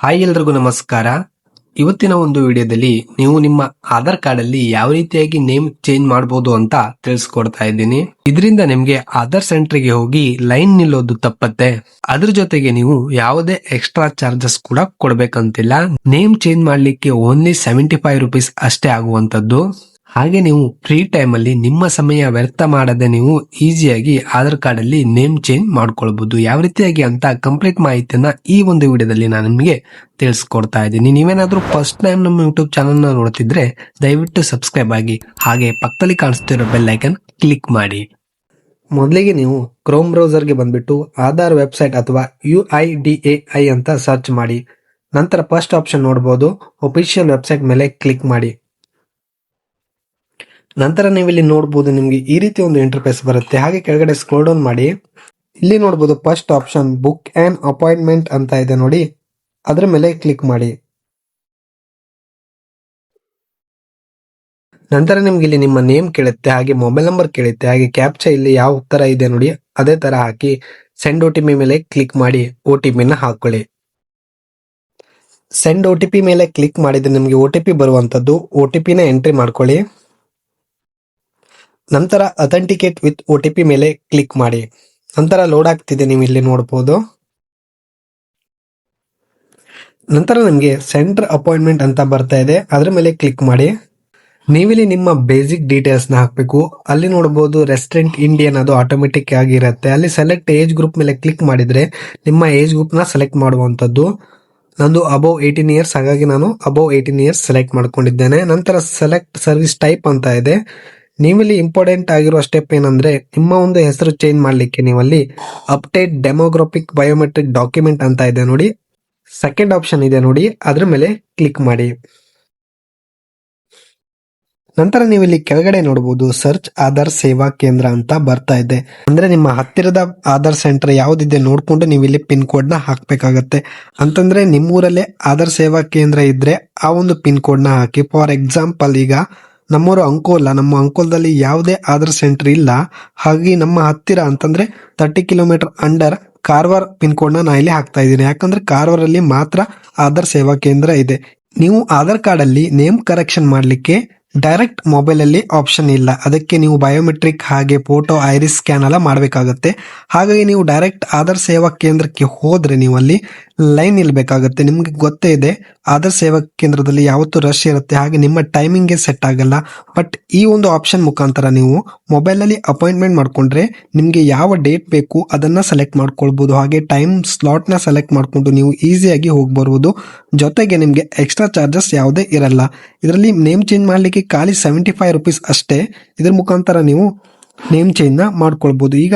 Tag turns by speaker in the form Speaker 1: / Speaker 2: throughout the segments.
Speaker 1: Hi ಎಲ್ರಿಗೂ ನಮಸ್ಕಾರ. ಇವತ್ತಿನ ಒಂದು ವಿಡಿಯೋದಲ್ಲಿ ನೀವು ನಿಮ್ಮ ಆಧಾರ್ ಕಾರ್ಡ್ ಅಲ್ಲಿ ಯಾವ ರೀತಿಯಾಗಿ ನೇಮ್ ಚೇಂಜ್ ಮಾಡಬಹುದು ಅಂತ ತಿಳಿಸ್ಕೊಡ್ತಾ ಇದ್ದೀನಿ. ಇದರಿಂದ ನಿಮ್ಗೆ ಆಧಾರ್ ಸೆಂಟರ್ ಗೆ ಹೋಗಿ ಲೈನ್ ನಿಲ್ಲೋದು ತಪ್ಪತ್ತೆ. ಅದ್ರ ಜೊತೆಗೆ ನೀವು ಯಾವುದೇ ಎಕ್ಸ್ಟ್ರಾ ಚಾರ್ಜಸ್ ಕೂಡ ಕೊಡ್ಬೇಕಂತಿಲ್ಲ. ನೇಮ್ ಚೇಂಜ್ ಮಾಡ್ಲಿಕ್ಕೆ ಓನ್ಲಿ 75 ರುಪೀಸ್ ಅಷ್ಟೇ ಆಗುವಂತದ್ದು. ಹಾಗೆ ನೀವು ಫ್ರೀ ಟೈಮ್ ಅಲ್ಲಿ ನಿಮ್ಮ ಸಮಯ ವ್ಯರ್ಥ ಮಾಡದೆ ನೀವು ಈಸಿಯಾಗಿ ಆಧಾರ್ ಕಾರ್ಡ್ ಅಲ್ಲಿ ನೇಮ್ ಚೇಂಜ್ ಮಾಡ್ಕೊಳ್ಬಹುದು. ಯಾವ ರೀತಿಯಾಗಿ ಅಂತ ಕಂಪ್ಲೀಟ್ ಮಾಹಿತಿಯನ್ನ ಈ ಒಂದು ವಿಡಿಯೋದಲ್ಲಿ ನಾನು ನಿಮಗೆ ತಿಳಿಸ್ಕೊಡ್ತಾ ಇದ್ದೀನಿ. ನೀವೇನಾದ್ರೂ ಫಸ್ಟ್ ಟೈಮ್ ನಮ್ಮ ಯೂಟ್ಯೂಬ್ ಚಾನಲ್ ನ ನೋಡ್ತಿದ್ರೆ ದಯವಿಟ್ಟು ಸಬ್ಸ್ಕ್ರೈಬ್ ಆಗಿ ಹಾಗೆ ಪಕ್ಕದಲ್ಲಿ ಕಾಣಿಸ್ತಿರೋ ಬೆಲ್ ಐಕನ್ ಕ್ಲಿಕ್ ಮಾಡಿ. ಮೊದಲಿಗೆ ನೀವು ಕ್ರೋಮ್ ಬ್ರೌಸರ್ ಗೆ ಬಂದ್ಬಿಟ್ಟು ಆಧಾರ್ ವೆಬ್ಸೈಟ್ ಅಥವಾ UIDAI ಅಂತ ಸರ್ಚ್ ಮಾಡಿ. ನಂತರ ಫಸ್ಟ್ ಆಪ್ಷನ್ ನೋಡಬಹುದು, ಒಫಿಷಿಯಲ್ ವೆಬ್ಸೈಟ್ ಮೇಲೆ ಕ್ಲಿಕ್ ಮಾಡಿ. ನಂತರ ನೀವು ಇಲ್ಲಿ ನೋಡಬಹುದು, ನಿಮ್ಗೆ ಈ ರೀತಿ ಒಂದು ಇಂಟರ್ಫೇಸ್ ಬರುತ್ತೆ. ಹಾಗೆ ಕೆಳಗಡೆ ಸ್ಕ್ರೋಲ್ ಡೌನ್ ಮಾಡಿ. ಇಲ್ಲಿ ನೋಡಬಹುದು first option book on appointment ಅಂತ ಇದೆ ನೋಡಿ, ಅದರ ಮೇಲೆ ಕ್ಲಿಕ್ ಮಾಡಿ. ನಂತರ ನಿಮ್ಗೆ ಇಲ್ಲಿ ನಿಮ್ಮ ನೇಮ್ ಕೇಳುತ್ತೆ, ಹಾಗೆ ಮೊಬೈಲ್ ನಂಬರ್ ಕೇಳುತ್ತೆ, ಹಾಗೆ ಕ್ಯಾಪ್ಚಾ ಇಲ್ಲಿ ಯಾವ ಉತ್ತರ ಇದೆ ನೋಡಿ ಅದೇ ತರ ಹಾಕಿ ಸೆಂಡ್ OTP ಮೇಲೆ ಕ್ಲಿಕ್ ಮಾಡಿ OTP ನ ಹಾಕೊಳ್ಳಿ. ಸೆಂಡ್ OTP ಮೇಲೆ ಕ್ಲಿಕ್ ಮಾಡಿದ್ರೆ ನಿಮ್ಗೆ OTP ಬರುವಂತದ್ದು. OTP ನ ಎಂಟ್ರಿ ಮಾಡ್ಕೊಳ್ಳಿ. ನಂತರ ಅಥೆಂಟಿಕೇಟ್ ವಿತ್ OTP ಮೇಲೆ ಕ್ಲಿಕ್ ಮಾಡಿ. ನಂತರ ಲೋಡ್ ಆಗ್ತಿದೆ, ನೀವು ಇಲ್ಲಿ ನೋಡಬಹುದು. ನಂತರ ನಿಮಗೆ ಸೆಂಟರ್ ಅಪಾಯಿಂಟ್ಮೆಂಟ್ ಅಂತ ಬರ್ತಾ ಇದೆ, ಅದ್ರ ಮೇಲೆ ಕ್ಲಿಕ್ ಮಾಡಿ. ನೀವಿಲ್ಲಿ ನಿಮ್ಮ ಬೇಸಿಕ್ ಡೀಟೇಲ್ಸ್ ನ ಹಾಕಬೇಕು. ಅಲ್ಲಿ ನೋಡಬಹುದು ರೆಸಿಡೆಂಟ್ ಇಂಡಿಯನ್, ಅದು ಆಟೋಮೆಟಿಕ್ ಆಗಿರುತ್ತೆ. ಅಲ್ಲಿ ಸೆಲೆಕ್ಟ್ ಏಜ್ ಗ್ರೂಪ್ ಮೇಲೆ ಕ್ಲಿಕ್ ಮಾಡಿದ್ರೆ ನಿಮ್ಮ ಏಜ್ ಗ್ರೂಪ್ ನ ಸೆಲೆಕ್ಟ್ ಮಾಡುವಂತದ್ದು. ನಂದು ಅಬೌವ್ 18 ಇಯರ್ಸ್, ಹಾಗಾಗಿ ನಾನು ಅಬೌವ್ 18 ಇಯರ್ಸ್ ಸೆಲೆಕ್ಟ್ ಮಾಡ್ಕೊಂಡಿದ್ದೇನೆ. ನಂತರ ಸೆಲೆಕ್ಟ್ ಸರ್ವಿಸ್ ಟೈಪ್ ಅಂತ ಇದೆ. ನೀವಿಲ್ಲಿ ಇಂಪಾರ್ಟೆಂಟ್ ಆಗಿರುವ ಸ್ಟೆಪ್ ಏನಂದ್ರೆ, ನಿಮ್ಮ ಒಂದು ಹೆಸರು ಚೇಂಜ್ ಮಾಡ್ಲಿಕ್ಕೆ ನೀವಲ್ಲಿ ಅಪ್ಡೇಟ್ ಡೆಮೋಗ್ರಾಫಿಕ್ ಬಯೋಮೆಟ್ರಿಕ್ ಡಾಕ್ಯುಮೆಂಟ್ ಅಂತ ಇದೆ ನೋಡಿ, ಸೆಕೆಂಡ್ ಆಪ್ಷನ್ ಇದೆ ನೋಡಿ, ಅದ್ರ ಮೇಲೆ ಕ್ಲಿಕ್ ಮಾಡಿ. ನಂತರ ನೀವು ಇಲ್ಲಿ ಕೆಳಗಡೆ ನೋಡಬಹುದು ಸರ್ಚ್ ಆಧಾರ್ ಸೇವಾ ಕೇಂದ್ರ ಅಂತ ಬರ್ತಾ ಇದೆ. ಅಂದ್ರೆ ನಿಮ್ಮ ಹತ್ತಿರದ ಆಧಾರ್ ಸೆಂಟರ್ ಯಾವ್ದಿದೆ ನೋಡ್ಕೊಂಡು ನೀವು ಇಲ್ಲಿ ಪಿನ್ ಕೋಡ್ ನ ಹಾಕ್ಬೇಕಾಗತ್ತೆ. ಅಂತಂದ್ರೆ ನಿಮ್ಮೂರಲ್ಲೇ ಆಧಾರ್ ಸೇವಾ ಕೇಂದ್ರ ಇದ್ರೆ ಆ ಒಂದು ಪಿನ್ ಕೋಡ್ ನ ಹಾಕಿ. ಫಾರ್ ಎಕ್ಸಾಂಪಲ್, ಈಗ ನಮ್ಮೂರು ಅಂಕೋಲ, ನಮ್ಮ ಅಂಕೋಲದಲ್ಲಿ ಯಾವುದೇ ಆಧಾರ್ ಸೆಂಟರ್ ಇಲ್ಲ, ಹಾಗಾಗಿ ನಮ್ಮ ಹತ್ತಿರ ಅಂತಂದ್ರೆ 30 kilometre under Karwar pin code ನಾ ಇಲ್ಲಿ ಹಾಕ್ತಾ ಇದ್ದೀನಿ. ಯಾಕಂದ್ರೆ ಕಾರವಾರಲ್ಲಿ ಮಾತ್ರ ಆಧಾರ್ ಸೇವಾ ಕೇಂದ್ರ ಇದೆ. ನೀವು ಆಧಾರ್ ಕಾರ್ಡ್ ಅಲ್ಲಿ ನೇಮ್ ಕರೆಕ್ಷನ್ ಮಾಡ್ಲಿಕ್ಕೆ ಡೈರೆಕ್ಟ್ ಮೊಬೈಲ್ ಅಲ್ಲಿ ಆಪ್ಷನ್ ಇಲ್ಲ. ಅದಕ್ಕೆ ನೀವು ಬಯೋಮೆಟ್ರಿಕ್ ಹಾಗೆ ಫೋಟೋ ಐರಿಸ್ ಸ್ಕ್ಯಾನ್ ಎಲ್ಲ ಮಾಡಬೇಕಾಗತ್ತೆ. ಹಾಗಾಗಿ ನೀವು ಡೈರೆಕ್ಟ್ ಆಧಾರ್ ಸೇವಾ ಕೇಂದ್ರಕ್ಕೆ ಹೋದ್ರೆ ನೀವು ಅಲ್ಲಿ ಲೈನ್ ನಿಲ್ಬೇಕಾಗತ್ತೆ. ನಿಮ್ಗೆ ಗೊತ್ತೇ ಇದೆ ಆಧಾರ್ ಸೇವಾ ಕೇಂದ್ರದಲ್ಲಿ ಯಾವತ್ತೂ ರಶ್ ಇರುತ್ತೆ, ಹಾಗೆ ನಿಮ್ಮ ಟೈಮಿಂಗ್ ಸೆಟ್ ಆಗಲ್ಲ. ಬಟ್ ಈ ಒಂದು ಆಪ್ಷನ್ ಮುಖಾಂತರ ನೀವು ಮೊಬೈಲ್ ಅಲ್ಲಿ ಅಪಾಯಿಂಟ್ಮೆಂಟ್ ಮಾಡ್ಕೊಂಡ್ರೆ ನಿಮ್ಗೆ ಯಾವ ಡೇಟ್ ಬೇಕು ಅದನ್ನ ಸೆಲೆಕ್ಟ್ ಮಾಡ್ಕೊಳ್ಬಹುದು. ಹಾಗೆ ಟೈಮ್ ಸ್ಲಾಟ್ ನ ಸೆಲೆಕ್ಟ್ ಮಾಡ್ಕೊಂಡು ನೀವು ಈಸಿಯಾಗಿ ಹೋಗಿ ಬರುವುದು. ಜೊತೆಗೆ ನಿಮ್ಗೆ ಎಕ್ಸ್ಟ್ರಾ ಚಾರ್ಜಸ್ ಯಾವುದೇ ಇರಲ್ಲ. ಇದರಲ್ಲಿ ನೇಮ್ ಚೇಂಜ್ ಮಾಡ್ಲಿಕ್ಕೆ ಖಾಲಿ 75 ರುಪೀಸ್ ಅಷ್ಟೇ. ಇದ್ರ ಮುಖಾಂತರ ನೀವು ನೇಮ್ ಚೇಂಜ್ ನ ಮಾಡ್ಕೊಳ್ಬಹುದು. ಈಗ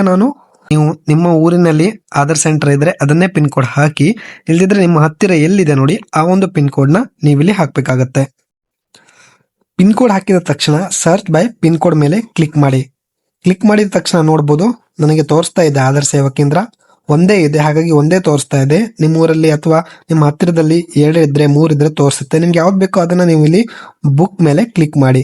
Speaker 1: ನೀವು ನಿಮ್ಮ ಊರಿನಲ್ಲಿ ಆಧಾರ್ ಸೆಂಟರ್ ಇದ್ರೆ ಅದನ್ನೇ ಪಿನ್ ಕೋಡ್ ಹಾಕಿ, ಇಲ್ದಿದ್ರೆ ನಿಮ್ಮ ಹತ್ತಿರ ಎಲ್ಲಿದೆ ನೋಡಿ ಆ ಒಂದು ಪಿನ್ ಕೋಡ್ ನ ನೀವಿಲ್ಲಿ ಹಾಕ್ಬೇಕಾಗತ್ತೆ. ಪಿನ್ ಕೋಡ್ ಹಾಕಿದ ತಕ್ಷಣ ಸರ್ಚ್ ಬೈ ಪಿನ್ ಕೋಡ್ ಮೇಲೆ ಕ್ಲಿಕ್ ಮಾಡಿ. ಕ್ಲಿಕ್ ಮಾಡಿದ ತಕ್ಷಣ ನೋಡಬಹುದು ನನಗೆ ತೋರಿಸ್ತಾ ಇದೆ ಆಧಾರ್ ಸೇವಾ ಕೇಂದ್ರ ಒಂದೇ ಇದೆ, ಹಾಗಾಗಿ ಒಂದೇ ತೋರಿಸ್ತಾ ಇದೆ. ನಿಮ್ಮ ಊರಲ್ಲಿ ಅಥವಾ ನಿಮ್ಮ ಹತ್ತಿರದಲ್ಲಿ 2 ಇದ್ರೆ 3 ಇದ್ರೆ ತೋರಿಸುತ್ತೆ. ನಿಮ್ಗೆ ಯಾವ್ದು ಬೇಕೋ ಅದನ್ನ ನೀವು ಇಲ್ಲಿ ಬುಕ್ ಮೇಲೆ ಕ್ಲಿಕ್ ಮಾಡಿ.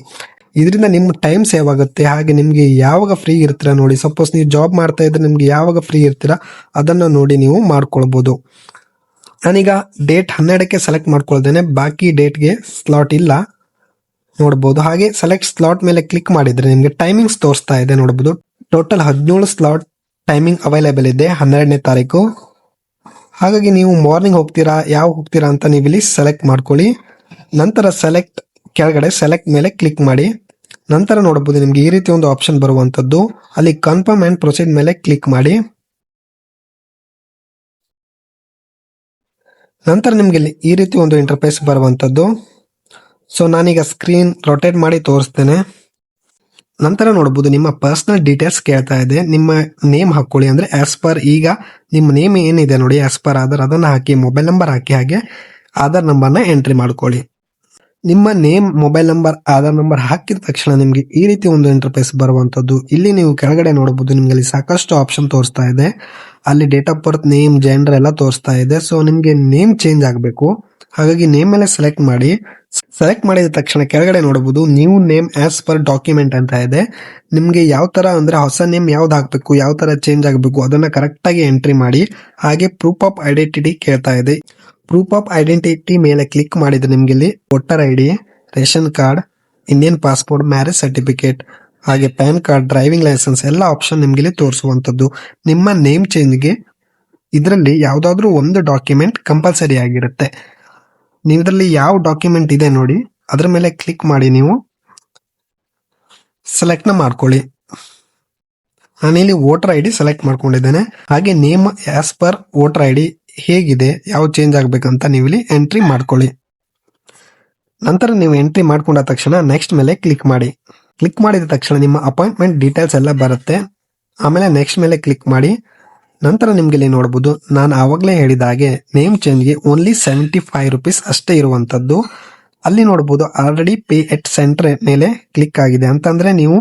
Speaker 1: ಇದರಿಂದ ನಿಮ್ಮ ಟೈಮ್ ಸೇವ್ ಆಗುತ್ತೆ. ಹಾಗೆ ನಿಮ್ಗೆ ಯಾವಾಗ ಫ್ರೀ ಇರ್ತೀರಾ ನೋಡಿ, ಸಪೋಸ್ ನೀವು ಜಾಬ್ ಮಾಡ್ತಾ ಇದ್ರೆ ನಿಮ್ಗೆ ಯಾವಾಗ ಫ್ರೀ ಇರ್ತೀರಾ ಅದನ್ನ ನೋಡಿ ನೀವು ಮಾಡ್ಕೊಳ್ಬಹುದು. ನಾನೀಗ ಡೇಟ್ 12ಕ್ಕೆ ಸೆಲೆಕ್ಟ್ ಮಾಡ್ಕೊಳ್ತೇನೆ, ಬಾಕಿ ಡೇಟ್ಗೆ ಸ್ಲಾಟ್ ಇಲ್ಲ ನೋಡಬಹುದು. ಹಾಗೆ ಸೆಲೆಕ್ಟ್ ಸ್ಲಾಟ್ ಮೇಲೆ ಕ್ಲಿಕ್ ಮಾಡಿದ್ರೆ ನಿಮ್ಗೆ ಟೈಮಿಂಗ್ಸ್ ತೋರಿಸ್ತಾ ಇದೆ ನೋಡಬಹುದು. ಟೋಟಲ್ 17 ಸ್ಲಾಟ್ ಟೈಮಿಂಗ್ ಅವೈಲೇಬಲ್ ಇದೆ 12ನೇ ತಾರೀಕು. ಹಾಗಾಗಿ ನೀವು ಮಾರ್ನಿಂಗ್ ಹೋಗ್ತೀರಾ ಅಂತ ನೀವು ಇಲ್ಲಿ ಸೆಲೆಕ್ಟ್ ಮಾಡ್ಕೊಳ್ಳಿ. ನಂತರ ಕೆಳಗಡೆ ಸೆಲೆಕ್ಟ್ ಮೇಲೆ ಕ್ಲಿಕ್ ಮಾಡಿ. ನಂತರ ನೋಡಬಹುದು ನಿಮ್ಗೆ ಈ ರೀತಿ ಒಂದು ಆಪ್ಷನ್ ಬರುವಂತದ್ದು. ಅಲ್ಲಿ ಕನ್ಫರ್ಮ್ ಅಂಡ್ ಪ್ರೊಸೀಡ್ ಮೇಲೆ ಕ್ಲಿಕ್ ಮಾಡಿ. ನಂತರ ನಿಮ್ಗೆ ಇಲ್ಲಿ ಈ ರೀತಿ ಒಂದು ಇಂಟರ್ಫೇಸ್ ಬರುವಂತದ್ದು. ಸೊ ನಾನೀಗ ಸ್ಕ್ರೀನ್ ರೊಟೇಟ್ ಮಾಡಿ ತೋರಿಸ್ತೇನೆ. ನಂತರ ನೋಡಬಹುದು ನಿಮ್ಮ ಪರ್ಸನಲ್ ಡೀಟೇಲ್ಸ್ ಕೇಳ್ತಾ ಇದೆ. ನಿಮ್ಮ ನೇಮ್ ಹಾಕೊಳ್ಳಿ, ಅಂದ್ರೆ ಆಸ್ ಪರ್ ಈಗ ನಿಮ್ಮ ನೇಮ್ ಏನಿದೆ ನೋಡಿ ಆಸ್ ಪರ್ ಆಧಾರ್ ಅದನ್ನ ಹಾಕಿ, ಮೊಬೈಲ್ ನಂಬರ್ ಹಾಕಿ, ಹಾಗೆ ಆಧಾರ್ ನಂಬರ್ನ ಎಂಟ್ರಿ ಮಾಡ್ಕೊಳ್ಳಿ. ನಿಮ್ಮ name, mobile number, Aadhaar number ಹಾಕಿದ ತಕ್ಷಣ ನಿಮ್ಗೆ ಈ ರೀತಿ ಒಂದು ಇಂಟರ್ಫೇಸ್ ಬರುವಂತದ್ದು. ಇಲ್ಲಿ ನೀವು ಕೆಳಗಡೆ ನೋಡಬಹುದು ನಿಮ್ಗೆ ಅಲ್ಲಿ ಸಾಕಷ್ಟು ಆಪ್ಷನ್ ತೋರಿಸ್ತಾ ಇದೆ. ಅಲ್ಲಿ date of birth, name, gender ಎಲ್ಲ ತೋರಿಸ್ತಾ ಇದೆ. ಸೊ ನಿಮ್ಗೆ ನೇಮ್ ಚೇಂಜ್ ಆಗಬೇಕು, ಹಾಗಾಗಿ ನೇಮ್ ಮೇಲೆ ಸೆಲೆಕ್ಟ್ ಮಾಡಿ. ಸೆಲೆಕ್ಟ್ ಮಾಡಿದ ತಕ್ಷಣ ಕೆಳಗಡೆ ನೋಡಬಹುದು new name as per document ಅಂತ ಇದೆ. ನಿಮ್ಗೆ ಯಾವ ತರ ಅಂದ್ರೆ ಹೊಸ ನೇಮ್ ಯಾವ್ದು ಹಾಕ್ಬೇಕು, ಯಾವ ತರ ಚೇಂಜ್ ಆಗಬೇಕು ಅದನ್ನ ಕರೆಕ್ಟ್ ಆಗಿ ಎಂಟ್ರಿ ಮಾಡಿ. ಹಾಗೆ ಪ್ರೂಫ್ ಆಫ್ ಐಡೆಂಟಿಟಿ ಕೇಳ್ತಾ ಇದೆ. ಪ್ರೂಫ್ ಆಫ್ ಐಡೆಂಟಿಟಿ ಮೇಲೆ ಕ್ಲಿಕ್ ಮಾಡಿದ್ರೆ ನಿಮ್ಗೆ ಇಲ್ಲಿ voter ID, ration card, Indian passport, marriage certificate, ಹಾಗೆ ಪ್ಯಾನ್ ಕಾರ್ಡ್, ಡ್ರೈವಿಂಗ್ ಲೈಸೆನ್ಸ್ ಎಲ್ಲ ಆಪ್ಷನ್ ನಿಮ್ಗೆ ಇಲ್ಲಿ ತೋರಿಸುವಂತದ್ದು. ನಿಮ್ಮ ನೇಮ್ ಚೇಂಜ್ಗೆ ಇದರಲ್ಲಿ ಯಾವ್ದಾದ್ರು ಒಂದು ಡಾಕ್ಯುಮೆಂಟ್ ಕಂಪಲ್ಸರಿ ಆಗಿರುತ್ತೆ. ನೀವು ಇದರಲ್ಲಿ ಯಾವ ಡಾಕ್ಯುಮೆಂಟ್ ಇದೆ ನೋಡಿ ಅದ್ರ ಮೇಲೆ ಕ್ಲಿಕ್ ಮಾಡಿ ನೀವು ಸೆಲೆಕ್ಟ್ ಮಾಡ್ಕೊಳ್ಳಿ. ನಾನಿಲ್ಲಿ ವೋಟರ್ ಐಡಿ ಸೆಲೆಕ್ಟ್ ಮಾಡ್ಕೊಂಡಿದ್ದೇನೆ. ಹಾಗೆ name as per voter ID ಹೇಗಿದೆ, ಯಾವ ಚೇಂಜ್ ಆಗ್ಬೇಕಂತ ನೀವು ಇಲ್ಲಿ ಎಂಟ್ರಿ ಮಾಡ್ಕೊಳ್ಳಿ. ನಂತರ ನೀವು ಎಂಟ್ರಿ ಮಾಡ್ಕೊಂಡ ತಕ್ಷಣ ನೆಕ್ಸ್ಟ್ ಮೇಲೆ ಕ್ಲಿಕ್ ಮಾಡಿ. ಕ್ಲಿಕ್ ಮಾಡಿದ ತಕ್ಷಣ ನಿಮ್ಮ ಅಪಾಯಿಂಟ್ಮೆಂಟ್ ಡೀಟೇಲ್ಸ್ ಎಲ್ಲ ಬರುತ್ತೆ. ಆಮೇಲೆ ನೆಕ್ಸ್ಟ್ ಮೇಲೆ ಕ್ಲಿಕ್ ಮಾಡಿ. ನಂತರ ನಿಮ್ಗೆ ಇಲ್ಲಿ ನೋಡಬಹುದು, ನಾನು ಆವಾಗಲೇ ಹೇಳಿದ ಹಾಗೆ ನೇಮ್ ಚೇಂಜ್ಗೆ ಓನ್ಲಿ 75 ರುಪೀಸ್ ಅಷ್ಟೇ ಇರುವಂತದ್ದು. ಅಲ್ಲಿ ನೋಡಬಹುದು ಆಲ್ರೆಡಿ ಪೇ ಎಟ್ ಸೆಂಟರ್ ಮೇಲೆ ಕ್ಲಿಕ್ ಆಗಿದೆ. ಅಂತಂದ್ರೆ ನೀವು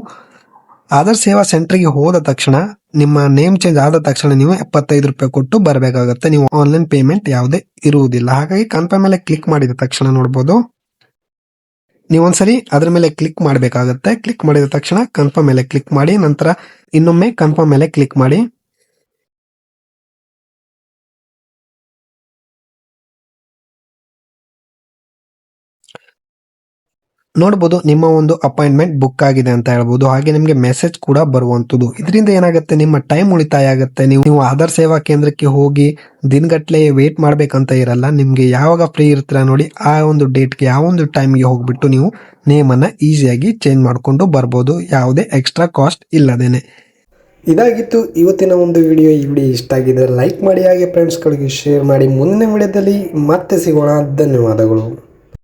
Speaker 1: ಆಧಾರ್ ಸೇವಾ ಸೆಂಟರ್ಗೆ ಹೋದ ತಕ್ಷಣ ನಿಮ್ಮ ನೇಮ್ ಚೇಂಜ್ ಆದ ತಕ್ಷಣ ನೀವು 75 ರೂಪಾಯಿ ಕೊಟ್ಟು ಬರಬೇಕಾಗುತ್ತೆ. ನೀವು ಆನ್ಲೈನ್ ಪೇಮೆಂಟ್ ಯಾವುದೇ ಇರುವುದಿಲ್ಲ. ಹಾಗಾಗಿ ಕನ್ಫರ್ಮ್ ಮೇಲೆ ಕ್ಲಿಕ್ ಮಾಡಿದ ತಕ್ಷಣ ನೋಡಬಹುದು, ನೀವೊಂದ್ಸರಿ ಅದ್ರ ಮೇಲೆ ಕ್ಲಿಕ್ ಮಾಡಬೇಕಾಗುತ್ತೆ. ಕ್ಲಿಕ್ ಮಾಡಿದ ತಕ್ಷಣ ಕನ್ಫರ್ಮ್ ಮೇಲೆ ಕ್ಲಿಕ್ ಮಾಡಿ. ನಂತರ ಇನ್ನೊಮ್ಮೆ ಕನ್ಫರ್ಮ್ ಮೇಲೆ ಕ್ಲಿಕ್ ಮಾಡಿ. ನೋಡಬಹುದು ನಿಮ್ಮ ಒಂದು ಅಪಾಯಿಂಟ್ಮೆಂಟ್ ಬುಕ್ ಆಗಿದೆ ಅಂತ ಹೇಳ್ಬೋದು. ಹಾಗೆ ನಿಮಗೆ ಮೆಸೇಜ್ ಕೂಡ ಬರುವಂತದ್ದು. ಇದರಿಂದ ಏನಾಗುತ್ತೆ, ನಿಮ್ಮ ಟೈಮ್ ಉಳಿತಾಯ ಆಗುತ್ತೆ. ನೀವು ಆಧಾರ್ ಸೇವಾ ಕೇಂದ್ರಕ್ಕೆ ಹೋಗಿ ದಿನಗಟ್ಲೆ ವೇಟ್ ಮಾಡ್ಬೇಕಂತ ಇರಲ್ಲ. ನಿಮ್ಗೆ ಯಾವಾಗ ಫ್ರೀ ಇರ್ತೀರಾ ನೋಡಿ ಆ ಒಂದು ಡೇಟ್ಗೆ ಯಾವ ಒಂದು ಟೈಮ್ಗೆ ಹೋಗ್ಬಿಟ್ಟು ನೀವು ನೇಮ್ ಅನ್ನ ಈಸಿಯಾಗಿ ಚೇಂಜ್ ಮಾಡ್ಕೊಂಡು ಬರ್ಬೋದು, ಯಾವುದೇ ಎಕ್ಸ್ಟ್ರಾ ಕಾಸ್ಟ್ ಇಲ್ಲದೇನೆ. ಇದಾಗಿತ್ತು ಇವತ್ತಿನ ಒಂದು ವಿಡಿಯೋ. ಈ ವಿಡಿಯೋ ಇಷ್ಟ ಆಗಿದ್ರೆ ಲೈಕ್ ಮಾಡಿ, ಹಾಗೆ ಫ್ರೆಂಡ್ಸ್ಗಳಿಗೆ ಶೇರ್ ಮಾಡಿ. ಮುಂದಿನ ವಿಡಿಯೋದಲ್ಲಿ ಮತ್ತೆ ಸಿಗೋಣ. ಧನ್ಯವಾದಗಳು.